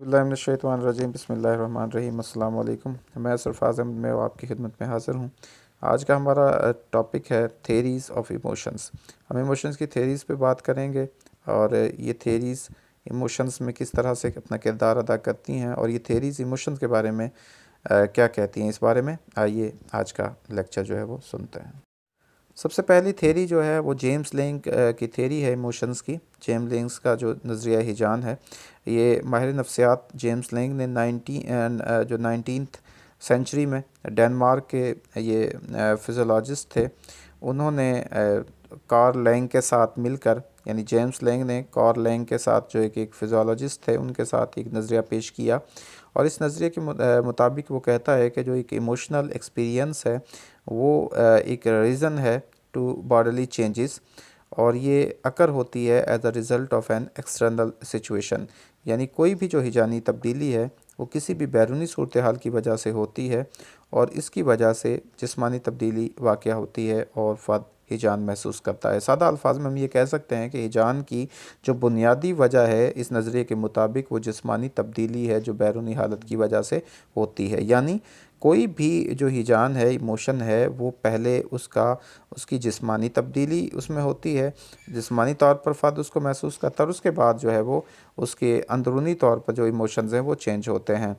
बिस्मिल्लाहिर्रहमानिर्रहीम बिस्मिल्लाहिर्रहमानिर्रहीम अस्सलाम वालेकुम। मैं सरफराज अहमद में आपकी खिदमत में हाज़िर हूँ। आज का हमारा टॉपिक है थेरीज़ ऑफ इमोशंस। हम इमोशंस की थेरीज़ पे बात करेंगे और ये थेरीज़ इमोशंस में किस तरह से अपना किरदार अदा करती हैं और ये थेरीज़ इमोशंस के बारे में क्या कहती हैं। इस बारे में आइए आज का लेक्चर जो है वो सुनते हैं। सबसे पहली थेरी जो है वो जेम्स लैंग की थेरी है इमोशंस की। जेम्स लैंग का जो नज़रिया हिजान है, ये माहिर नफ्सियात जेम्स लैंग ने 19th सेंचुरी में डेनमार्क के ये फिज़ोलॉजिस्ट थे। उन्होंने कार्ल लैंग के साथ मिलकर, यानी जेम्स लैंग ने कार्ल लैंग के साथ जो एक फिज़ोलॉजिस्ट थे उनके साथ एक नज़रिया पेश किया और इस नज़रिए के मुताबिक वो कहता है कि जो एक इमोशनल एक्सपीरियंस है वो एक रीज़न है टू बॉडीली चेंजेस और ये अकर होती है as a result of an external situation. यानी कोई भी जो हिजानी तब्दीली है वो किसी भी बैरूनी सूरत हाल की वजह से होती है और इसकी वजह से जिस्मानी तब्दीली वाक़या होती है और फ़र्द हिजान महसूस करता है। सादा अल्फाज में हम ये कह सकते हैं कि हिजान की जो बुनियादी वजह है इस नज़रिए के मुताबिक वो जिस्मानी तब्दीली है जो बैरूनी हालत की वजह से होती है। यानी कोई भी जो हिजान है, इमोशन है, वो पहले उसकी जिस्मानी तब्दीली उसमें होती है, जिस्मानी तौर पर फ़र्द उसको महसूस करता है और उसके बाद जो है वो उसके अंदरूनी तौर पर जो इमोशंस हैं वो चेंज होते हैं।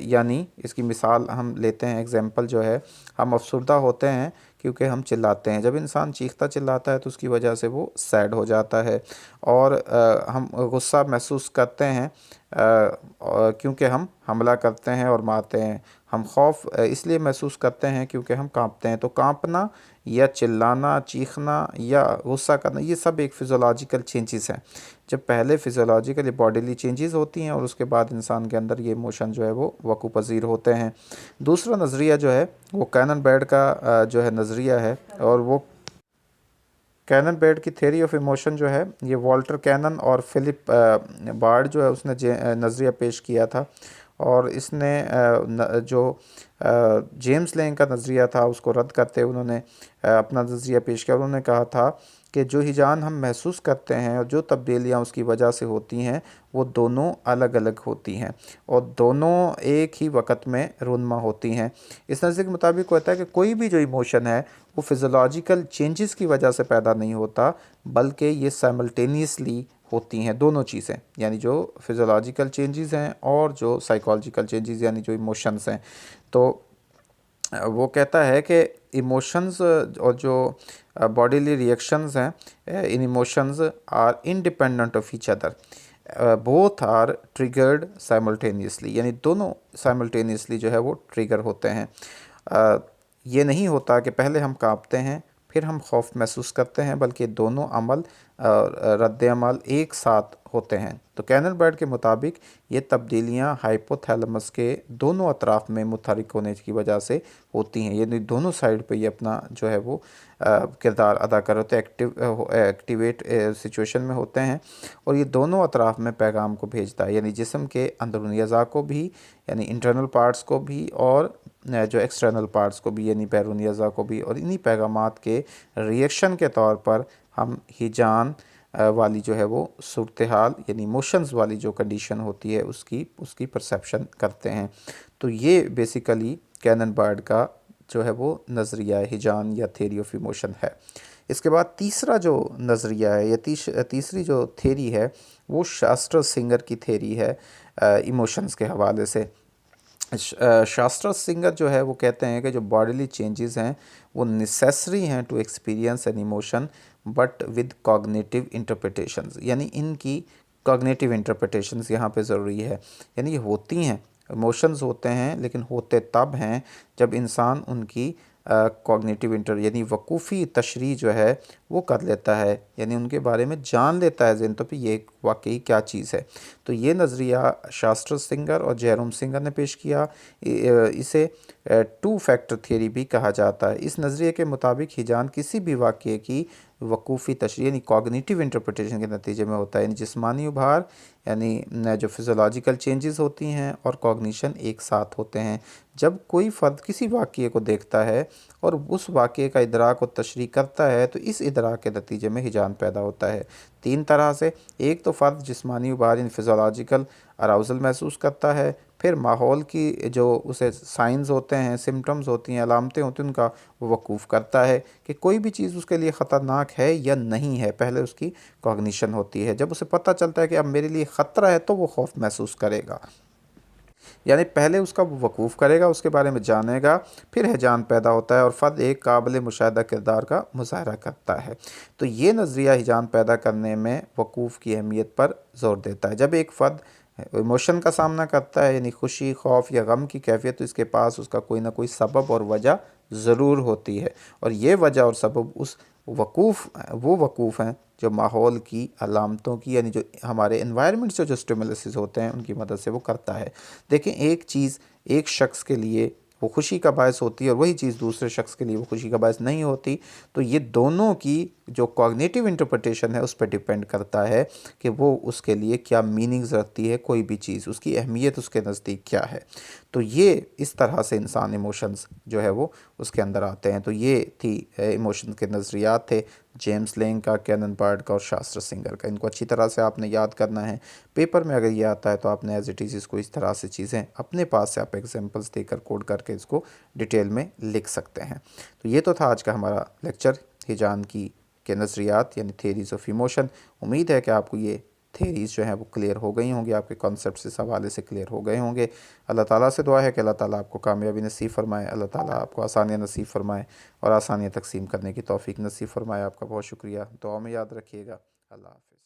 यानी इसकी मिसाल हम लेते हैं, एग्जांपल जो है, हम अफसरदा होते हैं क्योंकि हम चिल्लाते हैं। जब इंसान चीखता चिल्लाता है तो उसकी वजह से वो सैड हो जाता है और हम गुस्सा महसूस करते हैं क्योंकि हम हमला करते हैं और मारते हैं। हम खौफ इसलिए महसूस करते हैं क्योंकि हम कांपते हैं। तो कांपना या चिल्लाना, चीखना या गुस्सा करना, ये सब एक फ़िज़ोलॉजिकल चेंजेस हैं। जब पहले फ़िज़ोलॉजिकल बॉडीली चेंजेस होती हैं और उसके बाद इंसान के अंदर ये इमोशन जो है वो वक़ू पज़ीर होते हैं। दूसरा नज़रिया जो है वो कैनन बेड का जो है नज़रिया है और वो कैनन बेड की थ्योरी ऑफ इमोशन जो है ये वॉल्टर कैनन और फिलिप बार्ड जो है उसने नज़रिया पेश किया था और इसने जो जेम्स लैंग का नज़रिया था उसको रद्द करते उन्होंने अपना नज़रिया पेश किया। उन्होंने कहा था कि जो हिजान हम महसूस करते हैं और जो तब्दीलियाँ उसकी वजह से होती हैं वो दोनों अलग अलग होती हैं और दोनों एक ही वक़्त में रूनमा होती हैं। इस नज़रिए के मुताबिक होता है कि कोई भी जो इमोशन है वो फ़िज़ोलॉजिकल चेंजेस की वजह से पैदा नहीं होता, बल्कि ये साइमल्टेनियसली होती हैं दोनों चीज़ें। यानी जो फ़िज़ोलॉजिकल चेंजेस हैं और जो साइकोलॉजिकल चेंजेस यानी जो इमोशंस हैं। तो वो कहता है कि इमोशंस और जो बॉडीली रिएक्शंस हैं इन emotions are independent of each other, both are triggered simultaneously, यानी दोनों साइमल्टेनियसली जो है वो ट्रिगर होते हैं। ये नहीं होता कि पहले हम कांपते हैं फिर हम खौफ महसूस करते हैं, बल्कि दोनों अमल रद्द अमल एक साथ होते हैं। तो कैनन बेड के मुताबिक ये तब्दीलियाँ हाइपोथैलेमस के दोनों अतराफ़ में मुतहरिक होने की वजह से होती हैं। यानी दोनों साइड पे ये अपना जो है वो किरदार अदा कर होते एक्टिवेट सिचुएशन में होते हैं और ये दोनों अतराफ़ में पैगाम को भेजता है, यानी जिस्म के अंदरूनी अज़ा को भी, यानी इंटरनल पार्ट्स को भी और जो एक्सटर्नल पार्ट्स को भी, यानी बैरूनी अज़ा को भी। और इन्हीं पैगामात के रिएक्शन के तौर पर हम हिजान वाली जो है वो सूरत हाल, यानी इमोशंस वाली जो कंडीशन होती है उसकी परसेप्शन करते हैं। तो ये बेसिकली कैनन बर्ड का जो है वो नज़रिया हिजान या थेरी ऑफ इमोशन है। इसके बाद तीसरा जो नज़रिया है या तीसरी जो थेरी है वो शास्त्र सिंगर की थेरी है इमोशंस के हवाले से। शास्त्र सिंगर जो है वो कहते हैं कि जो बॉडीली चेंजेस हैं वो नेसेसरी हैं to experience an emotion but with cognitive interpretations, यानी इनकी कॉग्निटिव इंटरप्रिटेशंस यहाँ पे ज़रूरी है। यानी ये होती हैं, इमोशंस होते हैं, लेकिन होते तब हैं जब इंसान उनकी कॉग्निटिव यानी वकूफ़ी तशरीह जो है वो कर लेता है, यानी उनके बारे में जान लेता है ज़हन तो फिर ये वाकई क्या चीज़ है। तो ये नज़रिया शास्त्र सिंगर और जयरोम सिंगर ने पेश किया। इसे टू फैक्टर थियरी भी कहा जाता है। इस नज़रिए के मुताबिक हिजान किसी भी वाक़ये की वकूफ़ी तशरीह यानी कॉग्निटिव इंटरप्रिटेशन के नतीजे में होता है, यानी जिस्मानी उभार यानी जो फिज़ोलॉजिकल चेंजेस होती हैं और कॉग्निशन एक साथ होते हैं। जब कोई फ़र्द किसी वाक़ये को देखता है और उस वाक़ये का इदराक और तशरीह करता है तो इस इदराक के नतीजे में हिजान पैदा होता है। 3 तरह से, एक तो फ़र्द जिस्मानी उबार यानी फिज़ोलॉजिकल अराउज़ल महसूस करता है, फिर माहौल की जो उसे साइंस होते हैं, सिम्पटम्स होती हैं, अलामतें होती हैं, उनका वो वक़ूफ़ करता है कि कोई भी चीज़ उसके लिए ख़तरनाक है या नहीं है। पहले उसकी कॉग्निशन होती है, जब उसे पता चलता है कि अब मेरे लिए ख़तरा है तो वो खौफ महसूस करेगा। यानी पहले उसका वो वक़ूफ़ करेगा, उसके बारे में जानेगा, फिर हिजान पैदा होता है और फ़र्द एक काबिल मुशाहिदा किरदार का मुज़ाहरा करता है। तो ये नज़रिया हिजान पैदा करने में वक़ूफ़ की अहमियत पर ज़ोर देता है। जब एक फ़र्द इमोशन का सामना करता है यानी खुशी, खौफ या गम की कैफियत, तो इसके पास उसका कोई ना कोई सबब और वजह ज़रूर होती है और ये वजह और सबब उस वक़ूफ़ हैं जो माहौल की अलामतों की यानी जो हमारे एनवायरनमेंट से जो स्टिमुलसेस होते हैं उनकी मदद से वो करता है। देखें, एक चीज़ एक शख्स के लिए वो खुशी का बायस होती है और वही चीज़ दूसरे शख्स के लिए वो खुशी का बायस नहीं होती। तो ये दोनों की जो कॉग्निटिव इंटरप्रिटेशन है उस पर डिपेंड करता है कि वो उसके लिए क्या मीनिंग्स रखती है, कोई भी चीज़ उसकी अहमियत उसके नज़दीक क्या है। तो ये इस तरह से इंसान इमोशंस जो है वो उसके अंदर आते हैं। तो ये थी इमोशंस के नज़रियात थे जेम्स लेंग का, कैनन बार्ड का और शास्त्र सिंगर का। इनको अच्छी तरह से आपने याद करना है। पेपर में अगर ये आता है तो आपने एज इट इज़ इसको इस तरह से चीज़ें अपने पास से आप एग्जांपल्स देकर कोड करके इसको डिटेल में लिख सकते हैं। तो ये तो था आज का हमारा लेक्चर हिजान की के नज़रियात यानी थेरीज़ ऑफ इमोशन। उम्मीद है कि आपको ये थेरीज़ जो हैं वो क्लियर हो गई होंगी, आपके कॉन्सेप्ट्स इस हवाले से क्लियर हो गए होंगे। अल्लाह ताला से दुआ है कि अल्लाह ताला आपको कामयाबी नसीब फ़रमाए, अल्लाह ताला आपको आसानियाँ नसीब फ़रमाए और आसानियाँ तकसीम करने की तौफ़ीक नसीब फ़रमाए। आपका बहुत शुक्रिया, दुआ में याद रखिएगा। अल्लाह हाफ़िज़।